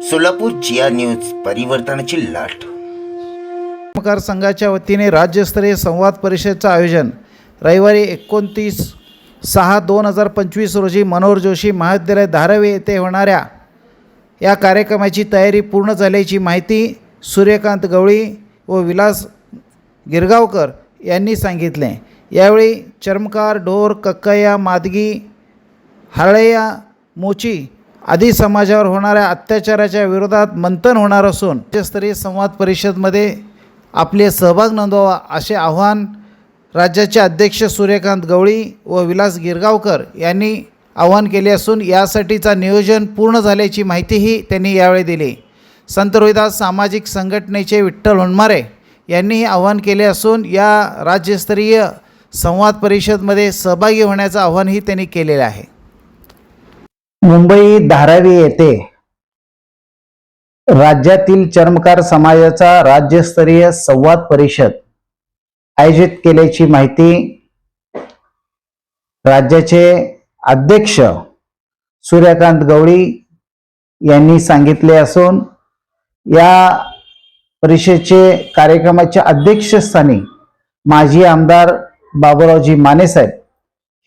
सोलापूर जिया news परिवर्तनाची लाट। कर्मकार संघाच्या वतीने राज्यस्तरीय संवाद परिषदेचं आयोजन रविवारी 29/6/2025 रोजी मनोहर जोशी महाविद्यालय धारावी येथे होणाऱ्या या कार्यक्रमाची तयारी पूर्ण झाल्याची माहिती सूर्यकांत गवळी व विलास गिरगावकर यांनी सांगितले। यावेळी चर्मकार, ढोर, कक्कया, मादगी, हळया, मोची आदी समाजावर होणाऱ्या अत्याचाराच्या विरोधात मंथन होणार असून राज्यस्तरीय संवाद परिषदेमध्ये आपले सहभाग नोंदवा असे आवाहन राज्याचे अध्यक्ष सूर्यकांत गवळी व विलास गिरगावकर यांनी आवाहन केले असून यासाठीचा नियोजन पूर्ण झाल्याची माहितीही त्यांनी यावेळी दिली। संत रोहिदास सामाजिक संघटनेचे विठ्ठल होनमारे यांनीही आवाहन केले असून या राज्यस्तरीय संवाद परिषदेमध्ये सहभागी होण्याचं आवाहनही त्यांनी केलेले आहे। मुंबई धारावी येथे राज्यातील चर्मकार समाजाचा राज्यस्तरीय संवाद परिषद आयोजित केल्याची माहिती राज्याचे अध्यक्ष सूर्यकांत गवळी यांनी सांगितले असून या परिषदेचे कार्यक्रमाच्या अध्यक्षस्थानी माजी आमदार बाबूरावजी मानेसाहेब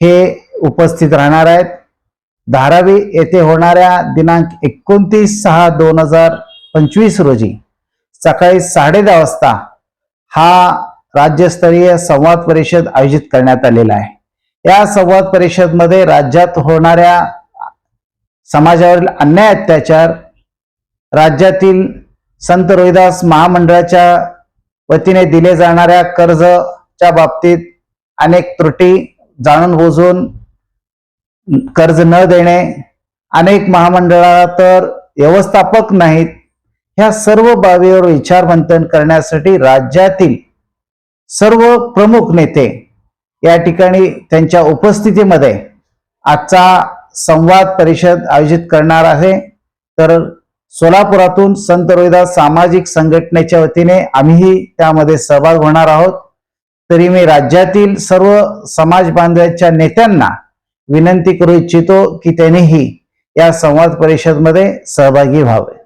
हे उपस्थित राहणार आहेत। धारावी येथे होणाऱ्या दिनांक 29/6/2025 रोजी सकाळी 10:30 वाजता हा राज्यस्तरीय संवाद परिषद आयोजित करण्यात आलेला आहे। या संवाद परिषदेमध्ये राज्यात होणाऱ्या समाजावरील अन्याय अत्याचार, राज्यातील संत रोहिदास महामंडळाच्या वतीने दिले जाणाऱ्या कर्जच्या बाबतीत अनेक त्रुटी, जाणून बुजून कर्ज न देणे, अनेक महामंडळाला तर व्यवस्थापक नाहीत, ह्या सर्व बाबीवर विचारमंथन करण्यासाठी राज्यातील सर्व प्रमुख नेते या ठिकाणी त्यांच्या उपस्थितीमध्ये आजचा संवाद परिषद आयोजित करणार आहे। तर सोलापुरातून संत रोहिदास सामाजिक संघटनेच्या वतीने आम्हीही त्यामध्ये सहभाग होणार आहोत। तरी मी राज्यातील सर्व समाज बांधवांच्या नेत्यांना विनंती करू इच्छितो की त्यांनीही या संवाद परिषदेमध्ये सहभागी व्हावे।